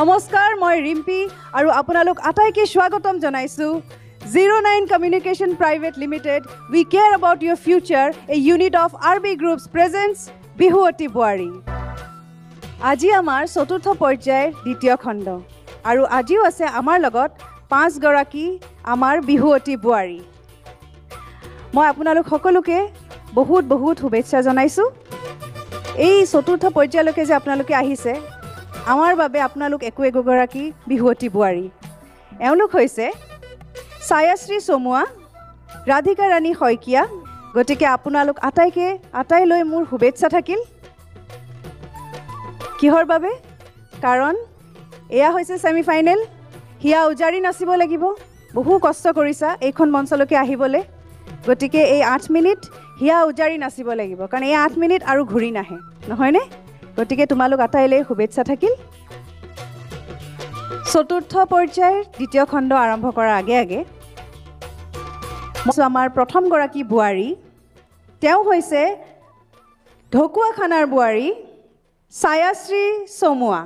নমস্কাৰ, মই ৰিম্পী আৰু আপোনালোক আটাইকে স্বাগতম জনাইছো 09 Communication Private Limited. We care about your future. A unit of RB Group's presents বিহুৱতী বোৱাৰী. আজি আমাৰ চতুৰ্থ পৰ্যায়ৰ দ্বিতীয় খণ্ড আৰু আজিও আছে আমাৰ লগত 5 গৰাকী আমাৰ বিহুৱতী বোৱাৰী. মই আপোনালোক সকলোকে বহুত বহুত শুভেচ্ছা জনাইছো. এই চতুৰ্থ পৰ্যায়লৈকে যে আপোনালোকে আহিছে, আমাৰ বাবে আপোনালোক একোগৰাকী বিহুৱতী বোৱাৰী. এওঁলোক হৈছে ছায়াশ্ৰী চমুৱা, ৰাধিকা ৰাণী শইকীয়া. গতিকে আপোনালোক আটাইলৈ মোৰ শুভেচ্ছা থাকিল. কিহৰ বাবে? কাৰণ এয়া হৈছে ছেমিফাইনেল. হিয়া উজাৰি নাচিব লাগিব. বহু কষ্ট কৰিছা এইখন মঞ্চলৈকে আহিবলৈ. গতিকে এই 8 মিনিট হিয়া উজাৰি নাচিব লাগিব, কাৰণ এই 8 মিনিট আৰু ঘূৰি নাহে, নহয়নে? গতিকে তোমালোক আটাইলৈ শুভেচ্ছা থাকিল. চতুৰ্থ পৰ্যায়ৰ দ্বিতীয় খণ্ড আৰম্ভ কৰাৰ আগে আমাৰ প্ৰথমগৰাকী বোৱাৰী, তেওঁ হৈছে ঢকুৱাখানাৰ বোৱাৰী ছায়াশ্ৰী চমুৱা.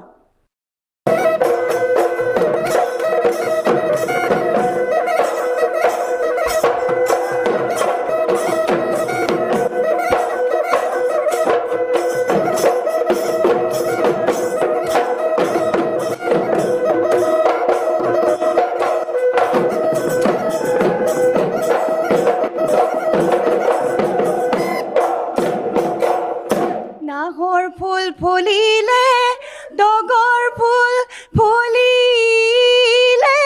নাহৰ ফুল ফুলিলে, ডগৰ ফুল ফুলিলে,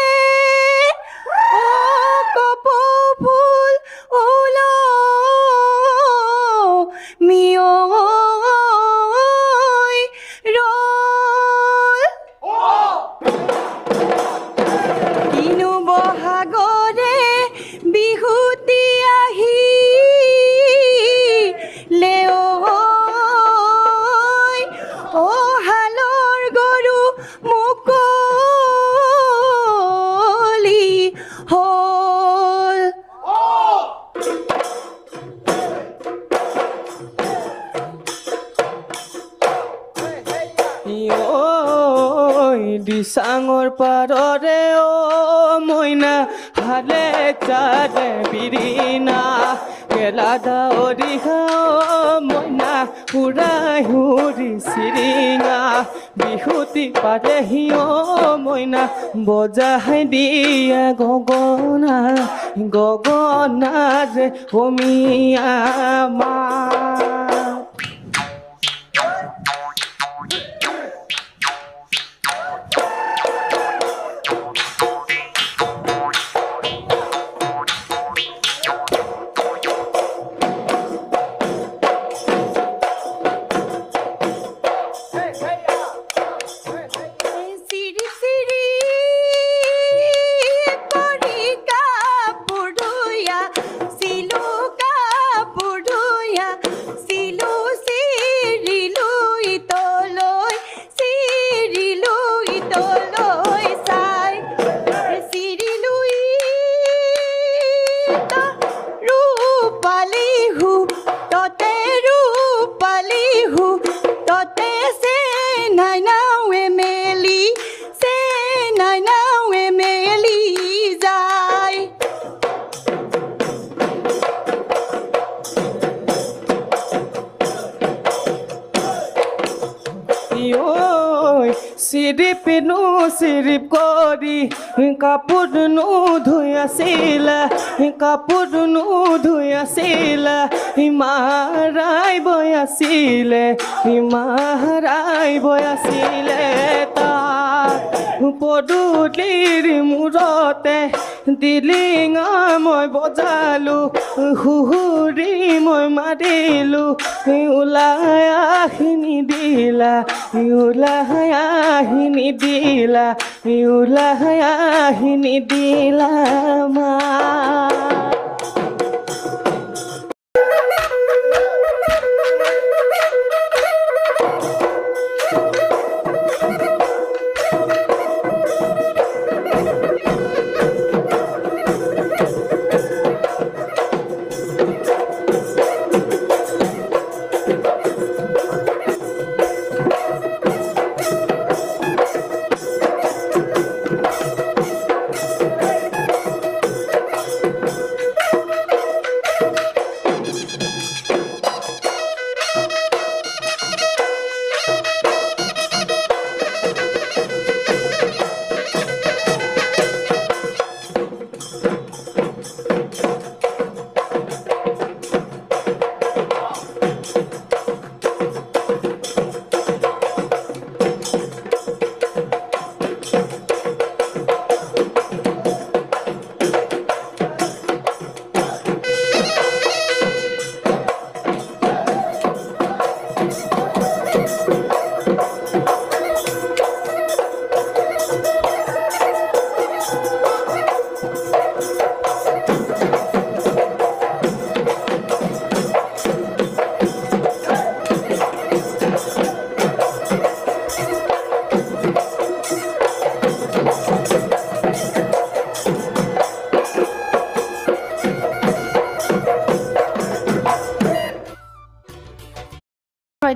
কপৌ ফুল মিয়ৈ ৰল, কিনো বহাগৰে বিহুতি আহিলে, হালৰ গৰু মুকলি হ'ল. দিচাঙৰ পাৰৰে মইনা হালে চাৰে বিৰিনা, কেলা দাৱৰিহা মইনা উৰাই হুৰি চিৰিঙা, বিহুতি পাৰেহি মইনা বজাই দিয়া গগনা, গগনা যে অমিয়া মা. চিৰিপিনো চিৰিপ কৰি কাপোৰ ধুই আছিলা, কাপোৰ ধুই আছিলা, হিমাৰাই বৈ আছিলে, হিমাৰাই বৈ আছিলে. তাক পদূলিৰ মূৰতে দিলিঙা মই বজালো, হুহুৰি মই মাৰিলো, ওলাই আহি নিদিলা, ওলাই আহি নিদিলা, ওলাই আহি নিদিলা মা.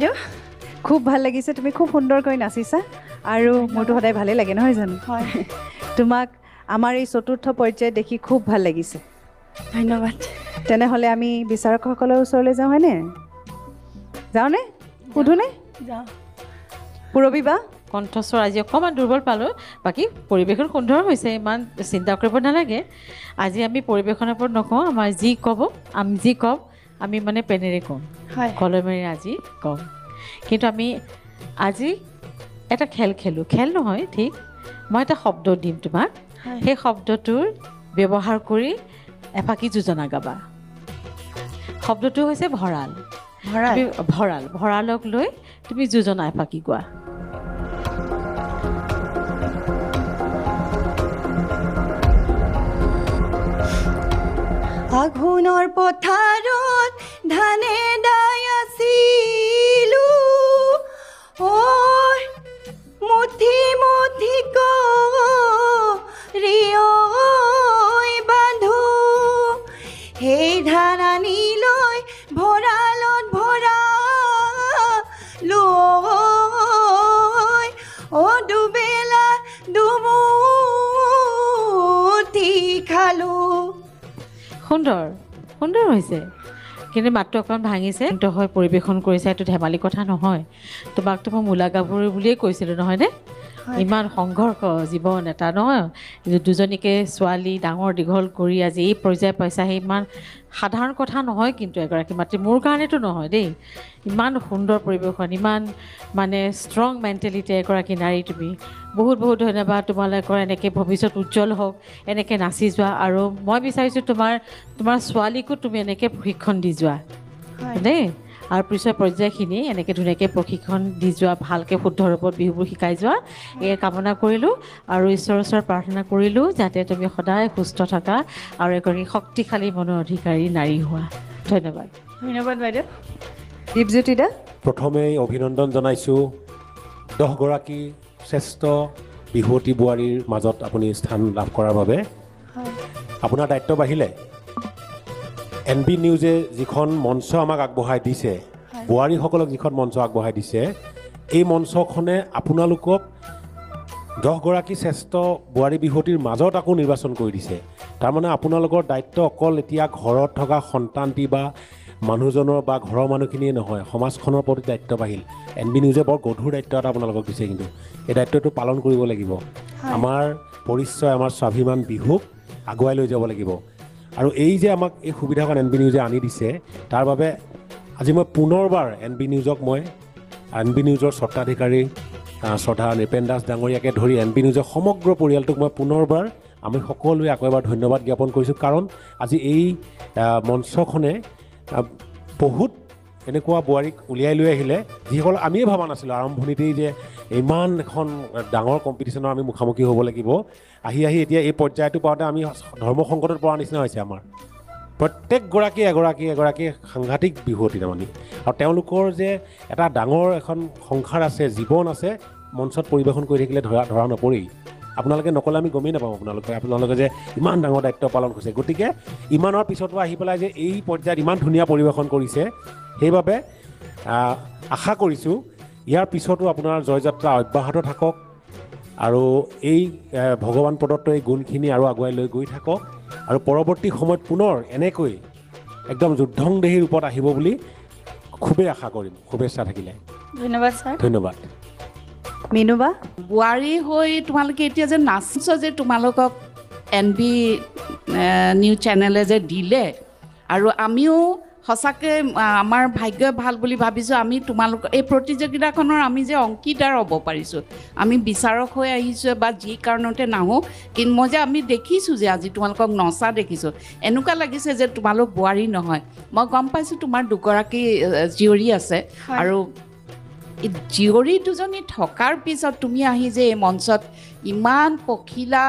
বাইদেউ খুব ভাল লাগিছে তুমি খুব সুন্দৰকৈ নাচিছা আৰু মোৰতো সদায় ভালেই লাগে নহয় জানো হয় তোমাক আমাৰ এই চতুৰ্থ পৰ্যায়ত দেখি খুব ভাল লাগিছে ধন্যবাদ তেনেহ'লে আমি বিচাৰকসকলৰ ওচৰলৈ যাওঁ হয়নে যাওঁনে সোধোনে যাওঁ পূৰবী বা কণ্ঠস্বৰ আজি অকণমান দুৰ্বল পালোঁ বাকী পৰিৱেশন সুন্দৰ হৈছে ইমান চিন্তা কৰিব নালাগে আজি আমি পৰিৱেশনৰ ওপৰত নকওঁ আমাৰ যি ক'ব আমি যি ক'ম আমি মানে পেনেৰে ক'ম হয় কলমেৰে আজি ক'ম কিন্তু আমি আজি এটা খেল খেলোঁ খেল নহয় ঠিক মই এটা শব্দ দিম তোমাক হয় সেই শব্দটোৰ ব্যৱহাৰ কৰি এফাকি যোজনা গাবা শব্দটো হৈছে ভঁৰাল ভঁৰাল তুমি ভঁৰালক লৈ তুমি যোজনা এফাকি গোৱা আঘোণৰ পথাৰত ধানে দাই আছিলো ঐ মুঠি মুঠি কৰি বান্ধো সেই ধান আনি লৈ ভঁৰালত ভৰালো ঐ দুবেলা দুমুঠি খালো সুন্দৰ সুন্দৰ হৈছে কিন্তু মাতটো অকণমান ভাঙিছে কিন্তু হয় পৰিৱেশন কৰিছে এইটো ধেমালি কথা নহয় তোমাকতো মই মূলা গাভৰু বুলিয়েই কৈছিলোঁ নহয়নে ইমান সংঘৰ্ষ জীৱন এটা নহয় দুজনীকে ছোৱালী ডাঙৰ দীঘল কৰি আজি এই পৰ্যায় পাইছা সেই ইমান সাধাৰণ কথা নহয় কিন্তু এগৰাকী মাতৃ মোৰ কাৰণেতো নহয় দেই ইমান সুন্দৰ পৰিৱেশন ইমান মানে ষ্ট্ৰং মেণ্টেলিটি এগৰাকী নাৰী তুমি বহুত বহুত ধন্যবাদ তোমালোকৰ এনেকৈ ভৱিষ্যত উজ্জ্বল হওক এনেকৈ নাচি যোৱা আৰু মই বিচাৰিছোঁ তোমাৰ ছোৱালীকো তুমি এনেকৈ প্ৰশিক্ষণ দি যোৱা দেই আৰু পিছৰ পৰ্যায়খিনি এনেকৈ ধুনীয়াকৈ প্ৰশিক্ষণ দি যোৱা ভালকৈ শুদ্ধ ৰূপত বিহুবোৰ শিকাই যোৱা এই কামনা কৰিলোঁ আৰু ঈশ্বৰৰ ওচৰত প্ৰাৰ্থনা কৰিলোঁ যাতে তুমি সদায় সুস্থ থাকা আৰু এগৰাকী শক্তিশালী মনৰ অধিকাৰী নাৰী হোৱা ধন্যবাদ ধন্যবাদ বাইদেউ দীপজ্যোতি দা প্ৰথমেই অভিনন্দন জনাইছোঁ 10গৰাকী শ্ৰেষ্ঠ বিহুৱতী বোৱাৰীৰ মাজত আপুনি স্থান লাভ কৰাৰ বাবে আপোনাৰ দায়িত্ব বাঢ়িলে NB নিউজে যিখন মঞ্চ আমাক আগবঢ়াই দিছে বোৱাৰীসকলক যিখন মঞ্চ আগবঢ়াই দিছে এই মঞ্চখনে আপোনালোকক 10গৰাকী শ্ৰেষ্ঠ বোৱাৰী বিহুৱতীৰ মাজত আকৌ নিৰ্বাচন কৰি দিছে তাৰমানে আপোনালোকৰ দায়িত্ব অকল এতিয়া ঘৰত থকা সন্তানটি বা মানুহজনৰ বা ঘৰৰ মানুহখিনিয়ে নহয় সমাজখনৰ প্ৰতি দায়িত্ব বাঢ়িল NB নিউজে বৰ গধুৰ দায়িত্ব এটা আপোনালোকক দিছে কিন্তু এই দায়িত্বটো পালন কৰিব লাগিব আমাৰ পৰিচয় আমাৰ স্বাভিমান বিহুক আগুৱাই লৈ যাব লাগিব আৰু এই যে আমাক এই সুবিধাখন NB নিউজে আনি দিছে তাৰ বাবে আজি মই পুনৰবাৰ NB নিউজক মই NB নিউজৰ স্বত্বাধিকাৰী শ্ৰদ্ধা নৃপেন দাস ডাঙৰীয়াকে ধৰি NB নিউজৰ সমগ্ৰ পৰিয়ালটোক মই পুনৰবাৰ আমি সকলোৱে আকৌ এবাৰ ধন্যবাদ জ্ঞাপন কৰিছোঁ কাৰণ আজি এই মঞ্চখনে বহুত এনেকুৱা বোৱাৰীক উলিয়াই লৈ আহিলে যিসকল আমিয়ে ভবা নাছিলোঁ আৰম্ভণিতেই যে ইমান এখন ডাঙৰ কম্পিটিশ্যনৰ আমি মুখামুখি হ'ব লাগিব আহি এতিয়া এই পৰ্যায়টো পাওঁতে আমি ধৰ্ম সংকটত পৰা নিচিনা হৈছে আমাৰ প্ৰত্যেকগৰাকী এগৰাকী সাংঘাতিক বিহুৱতী তাৰমানে আৰু তেওঁলোকৰ যে এটা ডাঙৰ এখন সংসাৰ আছে জীৱন আছে মঞ্চত পৰিৱেশন কৰি থাকিলে ধৰা নপৰেই আপোনালোকে নক'লে আমি গমেই নাপাওঁ আপোনালোকে যে ইমান ডাঙৰ দায়িত্ব পালন কৰিছে গতিকে ইমানৰ পিছতো আহি পেলাই যে এই পৰ্যায়ত ইমান ধুনীয়া পৰিৱেশন কৰিছে সেইবাবে আশা কৰিছোঁ ইয়াৰ পিছতো আপোনাৰ জয়যাত্ৰা অব্যাহত থাকক আৰু এই ভগৱান প্ৰদত্ত এই গুণখিনি আৰু আগুৱাই লৈ গৈ থাকক আৰু পৰৱৰ্তী সময়ত পুনৰ এনেকৈ একদম যুদ্ধংদেহী ৰূপত আহিব বুলি খুবেই আশা কৰিম শুভেচ্ছা থাকিলে ধন্যবাদ ছাৰ ধন্যবাদ মিনুবা বোৱাৰী হৈ তোমালোকে এতিয়া যে নাচিছ যে তোমালোকক NB নিউজ চেনেলে যে দিলে আৰু আমিও সঁচাকৈ আমাৰ ভাগ্য ভাল বুলি ভাবিছোঁ আমি তোমালোকৰ এই প্ৰতিযোগিতাখনৰ আমি যে অংশীদাৰ হ'ব পাৰিছোঁ আমি বিচাৰক হৈ আহিছোঁ বা যি কাৰণতে নাহোঁ কিন্তু মই যে আমি দেখিছোঁ যে আজি তোমালোকক নচা দেখিছোঁ এনেকুৱা লাগিছে যে তোমালোক বোৱাৰী নহয় মই গম পাইছোঁ তোমাৰ দুগৰাকী জীয়ৰী আছে আৰু জীয়ৰী দুজনী থকাৰ পিছত তুমি আহি যে এই মঞ্চত ইমান পখিলা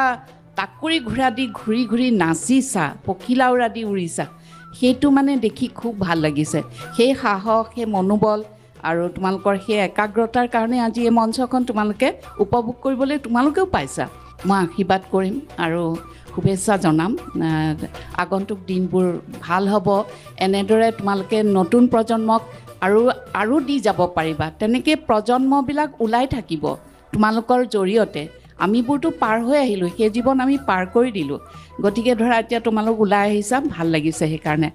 টাকুৰি ঘোঁৰা দি ঘূৰি ঘূৰি নাচিছা পখিলা উৰা দি উৰিছা সেইটো মানে দেখি খুব ভাল লাগিছে সেই সাহস সেই মনোবল আৰু তোমালোকৰ সেই একাগ্ৰতাৰ কাৰণে আজি এই মঞ্চখন তোমালোকে উপভোগ কৰিবলৈ তোমালোকেও পাইছা মই আশীৰ্বাদ কৰিম আৰু শুভেচ্ছা জনাম আগন্তুক দিনবোৰ ভাল হ'ব এনেদৰে তোমালোকে নতুন প্ৰজন্মক আৰু দি যাব পাৰিবা তেনেকৈ প্ৰজন্মবিলাক ওলাই থাকিব তোমালোকৰ জৰিয়তে আমিবোৰতো পাৰ হৈ আহিলোঁ সেই জীৱন আমি পাৰ কৰি দিলোঁ গতিকে ধৰা এতিয়া তোমালোক ওলাই আহিছা ভাল লাগিছে সেইকাৰণে